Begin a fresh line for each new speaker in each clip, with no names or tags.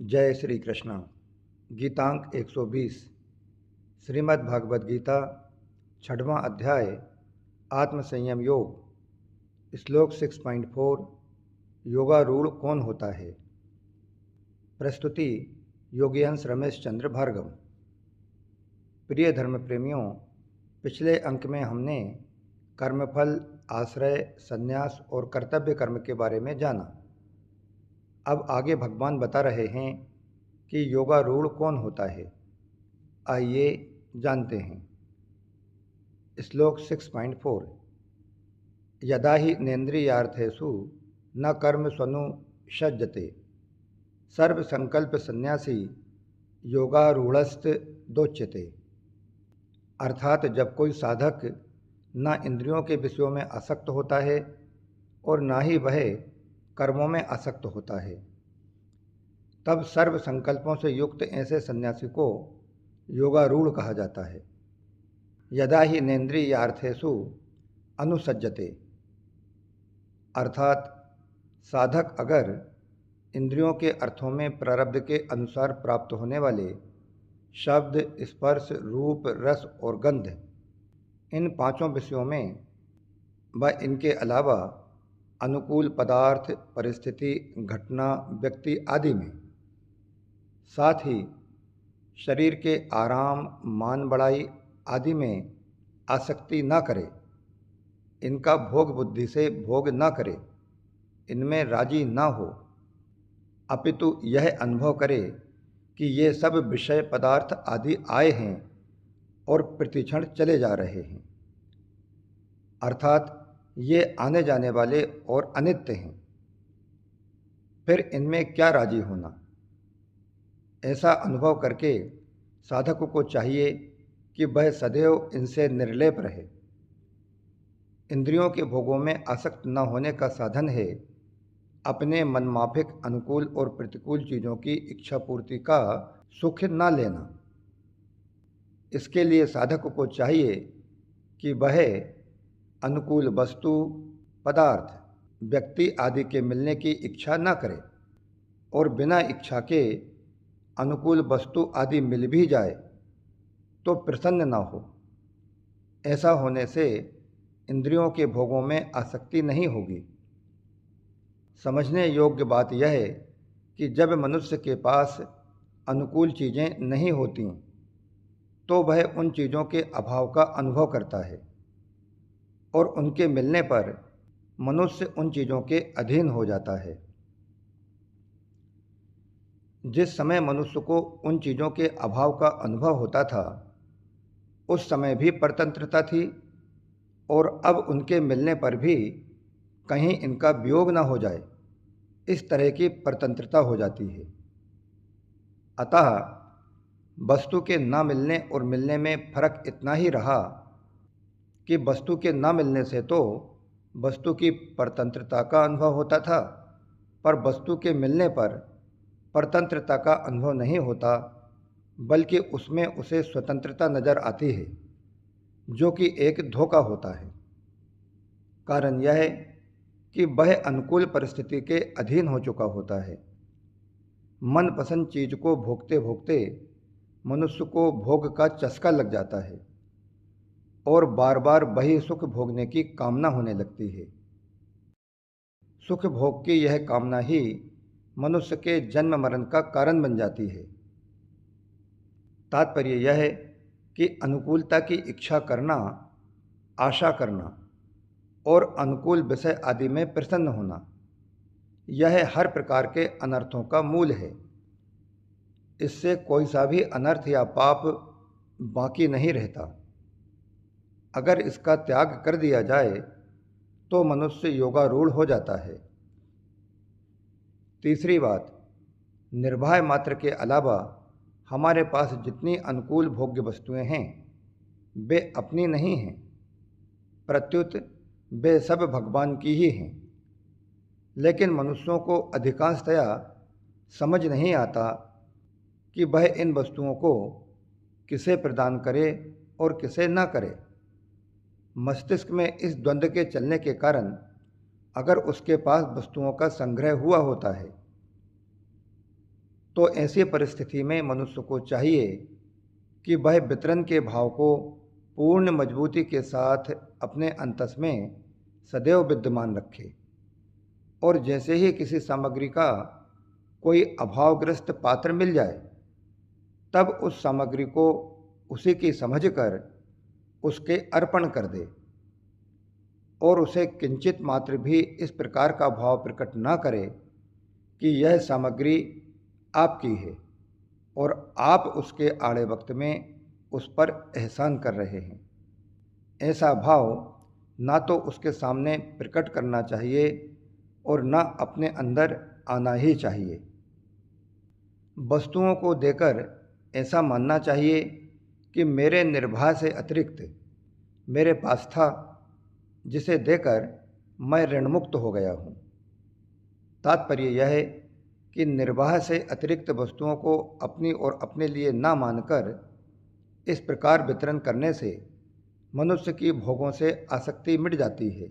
जय श्री कृष्ण। गीतांक 120 श्रीमद् भागवत गीता छठवां अध्याय आत्मसंयम योग श्लोक 6.4 योगारूढ़ कौन होता है। प्रस्तुति योगीहंस रमेश चंद्र भार्गव। प्रिय धर्म प्रेमियों, पिछले अंक में हमने कर्मफल, आश्रय, संन्यास और कर्तव्य कर्म के बारे में जाना। अब आगे भगवान बता रहे हैं कि योगारूढ़ कौन होता है। आइए जानते हैं। श्लोक 6.4 यदा हि नेन्द्रियार्थेषु न कर्म स्वनुषज्जते सर्व संकल्प संन्यासी योगारूढ़स्त दोच्यते। अर्थात जब कोई साधक न इंद्रियों के विषयों में आसक्त होता है और न ही वह कर्मों में आसक्त होता है, तब सर्व संकल्पों से युक्त ऐसे सन्यासी को योगारूढ़ कहा जाता है। यदा ही नेन्द्रियार्थेषु अनुसज्जते, अर्थात साधक अगर इंद्रियों के अर्थों में प्रारब्ध के अनुसार प्राप्त होने वाले शब्द, स्पर्श, रूप, रस और गंध, इन पांचों विषयों में व इनके अलावा अनुकूल पदार्थ, परिस्थिति, घटना, व्यक्ति आदि में, साथ ही शरीर के आराम, मान बढ़ाई आदि में आसक्ति न करे, इनका भोग बुद्धि से भोग न करे, इनमें राजी न हो, अपितु यह अनुभव करे कि ये सब विषय पदार्थ आदि आए हैं और प्रतिक्षण चले जा रहे हैं, अर्थात ये आने जाने वाले और अनित्य हैं, फिर इनमें क्या राजी होना। ऐसा अनुभव करके साधक को चाहिए कि वह सदैव इनसे निर्लेप रहे। इंद्रियों के भोगों में आसक्त न होने का साधन है अपने मनमाफिक अनुकूल और प्रतिकूल चीज़ों की इच्छा पूर्ति का सुख न लेना। इसके लिए साधक को चाहिए कि वह अनुकूल वस्तु, पदार्थ, व्यक्ति आदि के मिलने की इच्छा न करे और बिना इच्छा के अनुकूल वस्तु आदि मिल भी जाए तो प्रसन्न न हो। ऐसा होने से इंद्रियों के भोगों में आसक्ति नहीं होगी। समझने योग्य बात यह है कि जब मनुष्य के पास अनुकूल चीज़ें नहीं होती तो वह उन चीज़ों के अभाव का अनुभव करता है और उनके मिलने पर मनुष्य उन चीज़ों के अधीन हो जाता है। जिस समय मनुष्य को उन चीज़ों के अभाव का अनुभव होता था, उस समय भी परतंत्रता थी और अब उनके मिलने पर भी कहीं इनका वियोग न हो जाए, इस तरह की परतंत्रता हो जाती है। अतः वस्तु के न मिलने और मिलने में फर्क इतना ही रहा कि वस्तु के न मिलने से तो वस्तु की परतंत्रता का अनुभव होता था, पर वस्तु के मिलने पर परतंत्रता का अनुभव नहीं होता, बल्कि उसमें उसे स्वतंत्रता नजर आती है, जो कि एक धोखा होता है। कारण यह है कि वह अनुकूल परिस्थिति के अधीन हो चुका होता है। मनपसंद चीज को भोगते भोगते मनुष्य को भोग का चस्का लग जाता है और बार बार वही सुख भोगने की कामना होने लगती है। सुख भोग की यह कामना ही मनुष्य के जन्म मरण का कारण बन जाती है। तात्पर्य यह है कि अनुकूलता की इच्छा करना, आशा करना और अनुकूल विषय आदि में प्रसन्न होना, यह हर प्रकार के अनर्थों का मूल है। इससे कोई सा भी अनर्थ या पाप बाकी नहीं रहता। अगर इसका त्याग कर दिया जाए तो मनुष्य योगारूढ़ हो जाता है। तीसरी बात, निर्वाह मात्र के अलावा हमारे पास जितनी अनुकूल भोग्य वस्तुएं हैं वे अपनी नहीं हैं, प्रत्युत वे सब भगवान की ही हैं। लेकिन मनुष्यों को अधिकांशतया समझ नहीं आता कि वह इन वस्तुओं को किसे प्रदान करे और किसे न करे। मस्तिष्क में इस द्वंद्व के चलने के कारण अगर उसके पास वस्तुओं का संग्रह हुआ होता है तो ऐसी परिस्थिति में मनुष्य को चाहिए कि वह वितरण के भाव को पूर्ण मजबूती के साथ अपने अंतस में सदैव विद्यमान रखे और जैसे ही किसी सामग्री का कोई अभावग्रस्त पात्र मिल जाए तब उस सामग्री को उसी की समझकर उसके अर्पण कर दे और उसे किंचित मात्र भी इस प्रकार का भाव प्रकट न करे कि यह सामग्री आपकी है और आप उसके आड़े वक्त में उस पर एहसान कर रहे हैं। ऐसा भाव ना तो उसके सामने प्रकट करना चाहिए और ना अपने अंदर आना ही चाहिए। वस्तुओं को देकर ऐसा मानना चाहिए कि मेरे निर्वाह से अतिरिक्त मेरे पास था, जिसे देकर मैं ऋणमुक्त हो गया हूँ। तात्पर्य यह है कि निर्वाह से अतिरिक्त वस्तुओं को अपनी और अपने लिए ना मानकर इस प्रकार वितरण करने से मनुष्य की भोगों से आसक्ति मिट जाती है।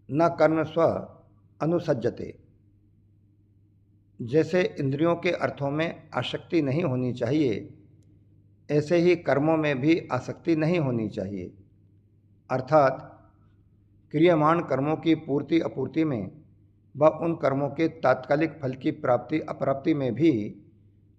न कर्म स्व अनुसज्जते, जैसे इंद्रियों के अर्थों में आसक्ति नहीं होनी चाहिए, ऐसे ही कर्मों में भी आसक्ति नहीं होनी चाहिए। अर्थात क्रियमाण कर्मों की पूर्ति अपूर्ति में व उन कर्मों के तात्कालिक फल की प्राप्ति अप्राप्ति में भी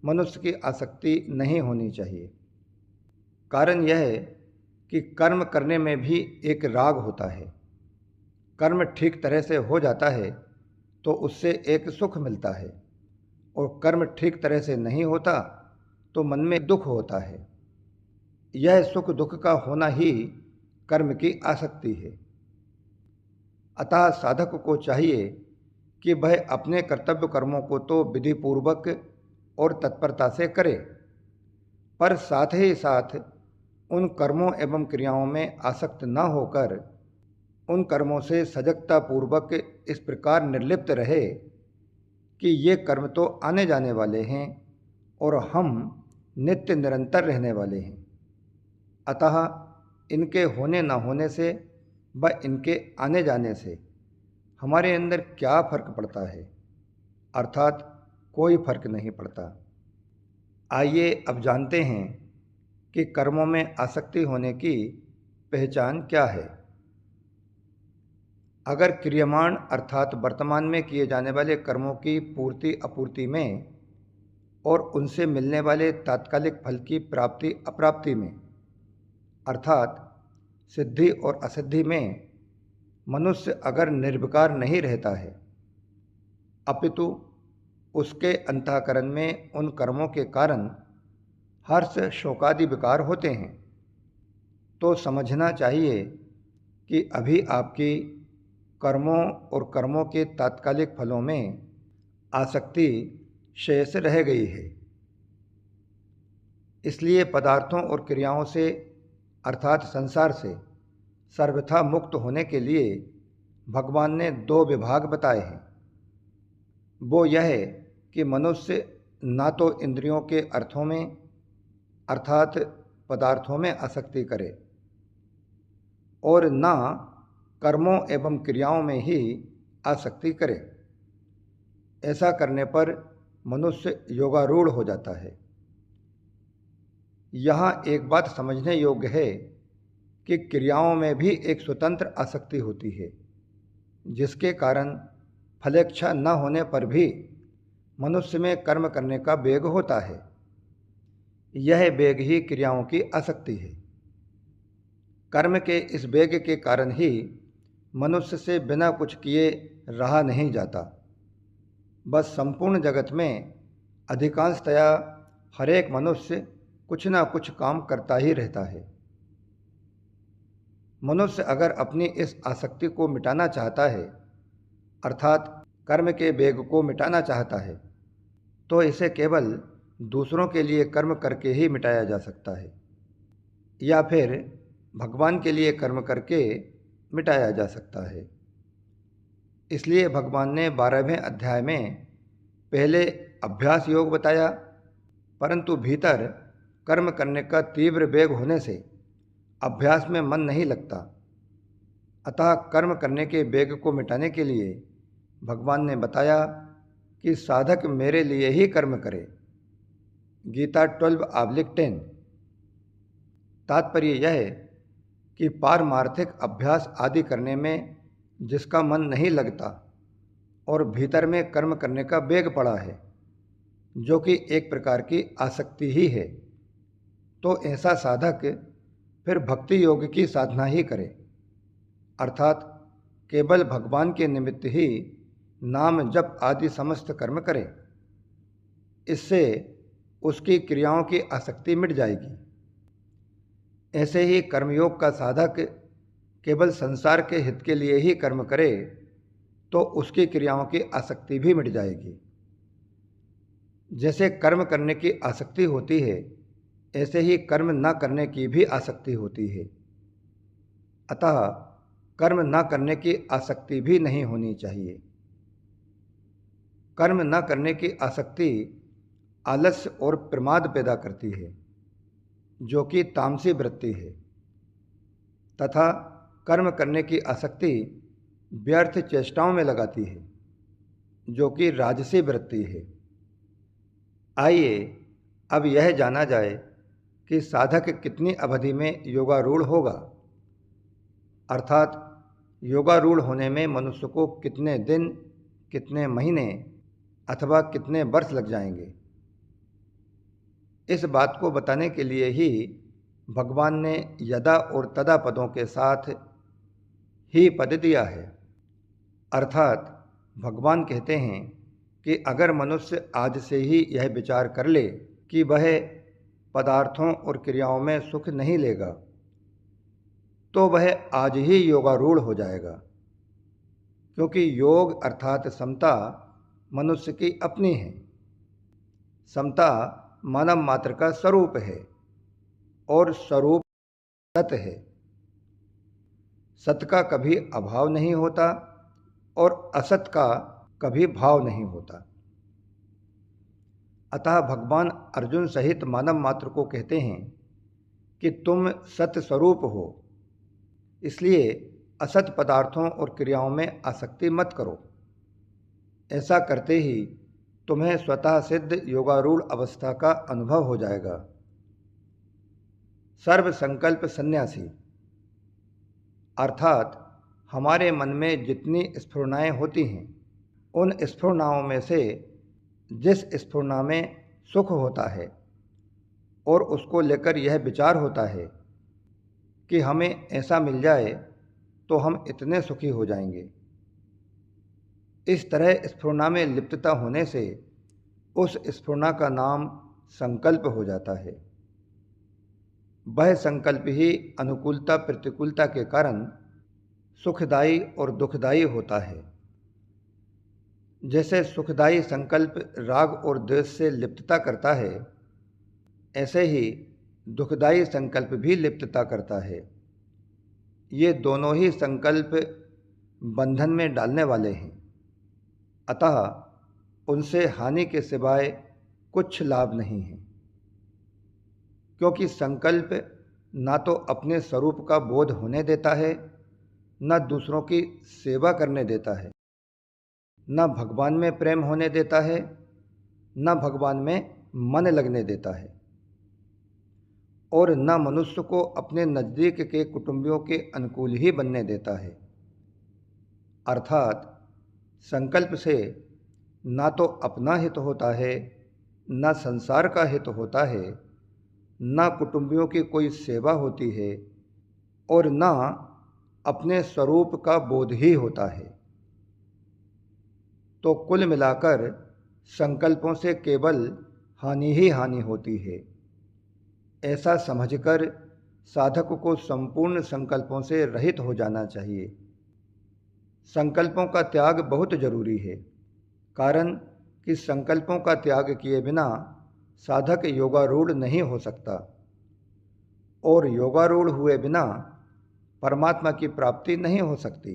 मनुष्य की आसक्ति नहीं होनी चाहिए। कारण यह है कि कर्म करने में भी एक राग होता है। कर्म ठीक तरह से हो जाता है तो उससे एक सुख मिलता है और कर्म ठीक तरह से नहीं होता तो मन में दुख होता है। यह सुख दुख का होना ही कर्म की आसक्ति है। अतः साधक को चाहिए कि वह अपने कर्तव्य कर्मों को तो विधिपूर्वक और तत्परता से करे, पर साथ ही साथ उन कर्मों एवं क्रियाओं में आसक्त न होकर उन कर्मों से सजगता पूर्वक इस प्रकार निर्लिप्त रहे कि ये कर्म तो आने जाने वाले हैं और हम नित्य निरंतर रहने वाले हैं। अतः इनके होने न होने से व इनके आने जाने से हमारे अंदर क्या फर्क पड़ता है, अर्थात कोई फर्क नहीं पड़ता। आइए अब जानते हैं कि कर्मों में आसक्ति होने की पहचान क्या है। अगर क्रियमाण अर्थात वर्तमान में किए जाने वाले कर्मों की पूर्ति अपूर्ति में और उनसे मिलने वाले तात्कालिक फल की प्राप्ति अप्राप्ति में अर्थात सिद्धि और असिद्धि में मनुष्य अगर निर्विकार नहीं रहता है, अपितु उसके अंतःकरण में उन कर्मों के कारण हर्ष शोकादि विकार होते हैं, तो समझना चाहिए कि अभी आपकी कर्मों और कर्मों के तात्कालिक फलों में आसक्ति शेष रह गई है। इसलिए पदार्थों और क्रियाओं से अर्थात संसार से सर्वथा मुक्त होने के लिए भगवान ने दो विभाग बताए हैं। वो यह है कि मनुष्य ना तो इंद्रियों के अर्थों में अर्थात पदार्थों में आसक्ति करे और ना कर्मों एवं क्रियाओं में ही आसक्ति करे। ऐसा करने पर मनुष्य योगारूढ़ हो जाता है। यहाँ एक बात समझने योग्य है कि क्रियाओं में भी एक स्वतंत्र आसक्ति होती है, जिसके कारण फलेच्छा न होने पर भी मनुष्य में कर्म करने का वेग होता है। यह वेग ही क्रियाओं की आसक्ति है। कर्म के इस वेग के कारण ही मनुष्य से बिना कुछ किए रहा नहीं जाता। बस संपूर्ण जगत में अधिकांशतया हरेक मनुष्य कुछ ना कुछ काम करता ही रहता है। मनुष्य अगर अपनी इस आसक्ति को मिटाना चाहता है अर्थात कर्म के वेग को मिटाना चाहता है तो इसे केवल दूसरों के लिए कर्म करके ही मिटाया जा सकता है या फिर भगवान के लिए कर्म करके मिटाया जा सकता है। इसलिए भगवान ने 12वें अध्याय में पहले अभ्यास योग बताया, परंतु भीतर कर्म करने का तीव्र वेग होने से अभ्यास में मन नहीं लगता। अतः कर्म करने के वेग को मिटाने के लिए भगवान ने बताया कि साधक मेरे लिए ही कर्म करे। गीता 12/10। तात्पर्य यह है कि पारमार्थिक अभ्यास आदि करने में जिसका मन नहीं लगता और भीतर में कर्म करने का वेग पड़ा है, जो कि एक प्रकार की आसक्ति ही है, तो ऐसा साधक फिर भक्ति योग की साधना ही करे, अर्थात केवल भगवान के निमित्त ही नाम जप आदि समस्त कर्म करे। इससे उसकी क्रियाओं की आसक्ति मिट जाएगी। ऐसे ही कर्मयोग का साधक केवल संसार के हित के लिए ही कर्म करे तो उसकी क्रियाओं की आसक्ति भी मिट जाएगी। जैसे कर्म करने की आसक्ति होती है, ऐसे ही कर्म न करने की भी आसक्ति होती है। अतः कर्म न करने की आसक्ति भी नहीं होनी चाहिए। कर्म न करने की आसक्ति आलस्य और प्रमाद पैदा करती है, जो कि तामसी वृत्ति है, तथा कर्म करने की आसक्ति व्यर्थ चेष्टाओं में लगाती है, जो कि राजसी वृत्ति है। आइए अब यह जाना जाए कि साधक कितनी अवधि में योगारूढ़ होगा, अर्थात योगारूढ़ होने में मनुष्य को कितने दिन, कितने महीने अथवा कितने वर्ष लग जाएंगे। इस बात को बताने के लिए ही भगवान ने यदा और तदा पदों के साथ ही पद दिया है। अर्थात भगवान कहते हैं कि अगर मनुष्य आज से ही यह विचार कर ले कि वह पदार्थों और क्रियाओं में सुख नहीं लेगा, तो वह आज ही योगारूढ़ हो जाएगा, क्योंकि योग अर्थात समता मनुष्य की अपनी है। समता मानव मात्र का स्वरूप है और स्वरूप सत है। सत का कभी अभाव नहीं होता और असत का कभी भाव नहीं होता। अतः भगवान अर्जुन सहित मानव मात्र को कहते हैं कि तुम सत स्वरूप हो, इसलिए असत पदार्थों और क्रियाओं में आसक्ति मत करो। ऐसा करते ही तुम्हें स्वतः सिद्ध योगारूढ़ अवस्था का अनुभव हो जाएगा। सर्व संकल्प सन्यासी अर्थात हमारे मन में जितनी स्फुरणाएँ होती हैं, उन स्फुरणाओं में से जिस स्फुरना में सुख होता है और उसको लेकर यह विचार होता है कि हमें ऐसा मिल जाए तो हम इतने सुखी हो जाएंगे, इस तरह स्फुरना में लिप्तता होने से उस स्फुरना का नाम संकल्प हो जाता है। वह संकल्प ही अनुकूलता प्रतिकूलता के कारण सुखदायी और दुखदायी होता है। जैसे सुखदायी संकल्प राग और द्वेष से लिप्तता करता है, ऐसे ही दुखदायी संकल्प भी लिप्तता करता है। ये दोनों ही संकल्प बंधन में डालने वाले हैं, अतः उनसे हानि के सिवाय कुछ लाभ नहीं है। क्योंकि संकल्प ना तो अपने स्वरूप का बोध होने देता है, न दूसरों की सेवा करने देता है, न भगवान में प्रेम होने देता है, न भगवान में मन लगने देता है, और न मनुष्य को अपने नज़दीक के कुटुंबियों के अनुकूल ही बनने देता है। अर्थात संकल्प से ना तो अपना हित होता है, न संसार का हित होता है, न कुटुंबियों की कोई सेवा होती है, और न अपने स्वरूप का बोध ही होता है। तो कुल मिलाकर संकल्पों से केवल हानि ही हानि होती है। ऐसा समझकर साधक को संपूर्ण संकल्पों से रहित हो जाना चाहिए। संकल्पों का त्याग बहुत जरूरी है, कारण कि संकल्पों का त्याग किए बिना साधक योगारूढ़ नहीं हो सकता, और योगारूढ़ हुए बिना परमात्मा की प्राप्ति नहीं हो सकती,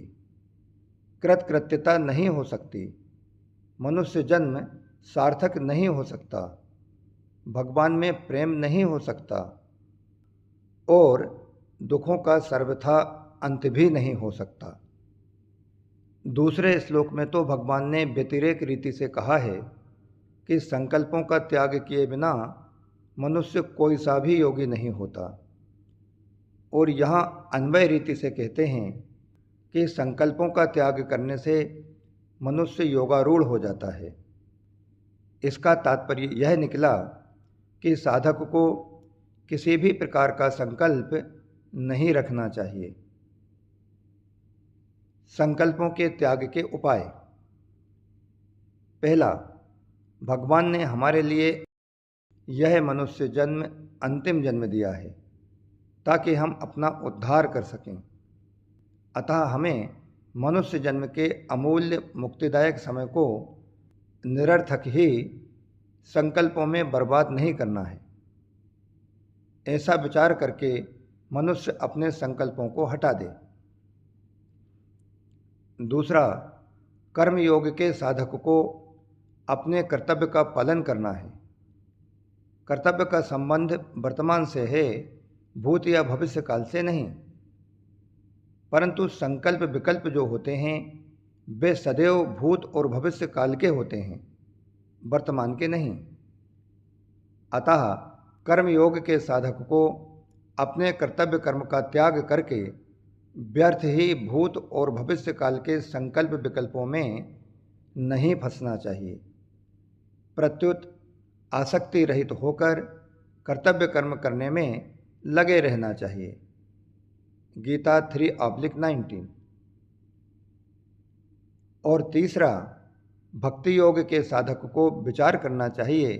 कृतकृत्यता नहीं हो सकती, मनुष्य जन्म सार्थक नहीं हो सकता, भगवान में प्रेम नहीं हो सकता, और दुखों का सर्वथा अंत भी नहीं हो सकता। दूसरे श्लोक में तो भगवान ने व्यतिरेक रीति से कहा है कि संकल्पों का त्याग किए बिना मनुष्य कोई सा भी योगी नहीं होता, और यहाँ अन्वय रीति से कहते हैं कि संकल्पों का त्याग करने से मनुष्य योगारूढ़ हो जाता है। इसका तात्पर्य यह निकला कि साधक को किसी भी प्रकार का संकल्प नहीं रखना चाहिए। संकल्पों के त्याग के उपाय। पहला, भगवान ने हमारे लिए यह मनुष्य जन्म अंतिम जन्म दिया है ताकि हम अपना उद्धार कर सकें। अतः हमें मनुष्य जन्म के अमूल्य मुक्तिदायक समय को निरर्थक ही संकल्पों में बर्बाद नहीं करना है। ऐसा विचार करके मनुष्य अपने संकल्पों को हटा दे। दूसरा, कर्मयोग के साधक को अपने कर्तव्य का पालन करना है। कर्तव्य का संबंध वर्तमान से है, भूत या भविष्य काल से नहीं। परंतु संकल्प विकल्प जो होते हैं वे सदैव भूत और भविष्य काल के होते हैं, वर्तमान के नहीं। अतः कर्मयोग के साधक को अपने कर्तव्य कर्म का त्याग करके व्यर्थ ही भूत और भविष्य काल के संकल्प विकल्पों में नहीं फंसना चाहिए। प्रत्युत आसक्ति रहित होकर कर्तव्य कर्म करने में लगे रहना चाहिए। गीता 3:19। और तीसरा, भक्ति योग के साधक को विचार करना चाहिए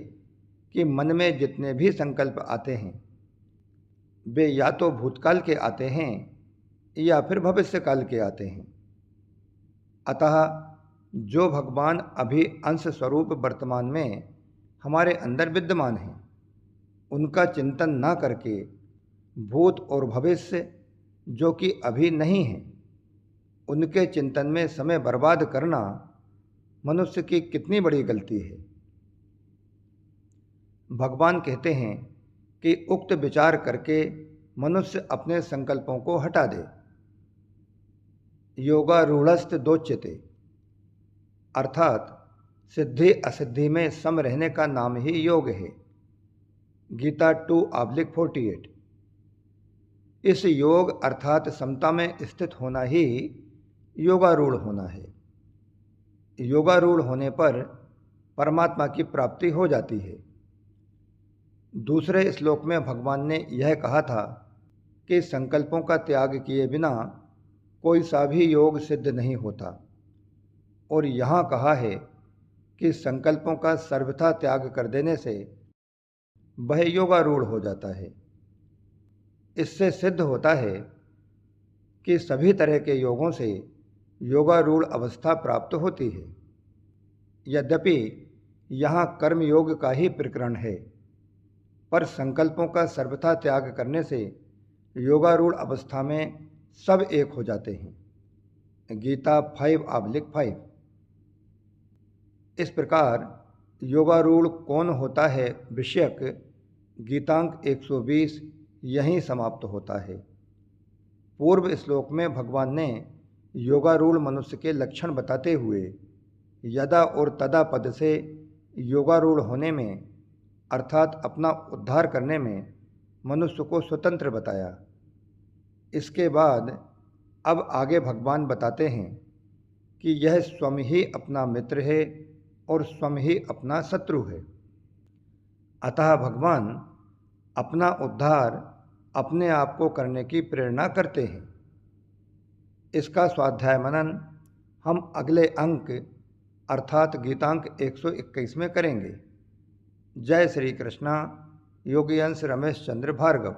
कि मन में जितने भी संकल्प आते हैं वे या तो भूतकाल के आते हैं या फिर भविष्य काल के आते हैं। अतः जो भगवान अभी अंश स्वरूप वर्तमान में हमारे अंदर विद्यमान हैं, उनका चिंतन न करके भूत और भविष्य जो कि अभी नहीं हैं, उनके चिंतन में समय बर्बाद करना मनुष्य की कितनी बड़ी गलती है। भगवान कहते हैं कि उक्त विचार करके मनुष्य अपने संकल्पों को हटा दे। योगारूढ़स्त दोच्यते, अर्थात सिद्धि असिद्धि में सम रहने का नाम ही योग है। गीता 2:48। इस योग अर्थात समता में स्थित होना ही योगारूढ़ होना है। योगारूढ़ होने पर परमात्मा की प्राप्ति हो जाती है। दूसरे श्लोक में भगवान ने यह कहा था कि संकल्पों का त्याग किए बिना कोई सा भी योग सिद्ध नहीं होता, और यहाँ कहा है कि संकल्पों का सर्वथा त्याग कर देने से वह योगारूढ़ हो जाता है। इससे सिद्ध होता है कि सभी तरह के योगों से योगारूढ़ अवस्था प्राप्त होती है। यद्यपि यहाँ कर्म योग का ही प्रकरण है, पर संकल्पों का सर्वथा त्याग करने से योगारूढ़ अवस्था में सब एक हो जाते हैं। गीता 5:5। इस प्रकार योगारूढ़ कौन होता है विषयक गीतांक 120 यहीं समाप्त होता है। पूर्व श्लोक में भगवान ने योगारूढ़ मनुष्य के लक्षण बताते हुए यदा और तदा पद से योगारूढ़ होने में अर्थात अपना उद्धार करने में मनुष्य को स्वतंत्र बताया। इसके बाद अब आगे भगवान बताते हैं कि यह स्वयं ही अपना मित्र है और स्वयं ही अपना शत्रु है। अतः भगवान अपना उद्धार अपने आप को करने की प्रेरणा करते हैं। इसका स्वाध्याय मनन हम अगले अंक अर्थात गीतांक 121 में करेंगे। जय श्री कृष्णा। योगी अंश रमेश चंद्र भार्गव।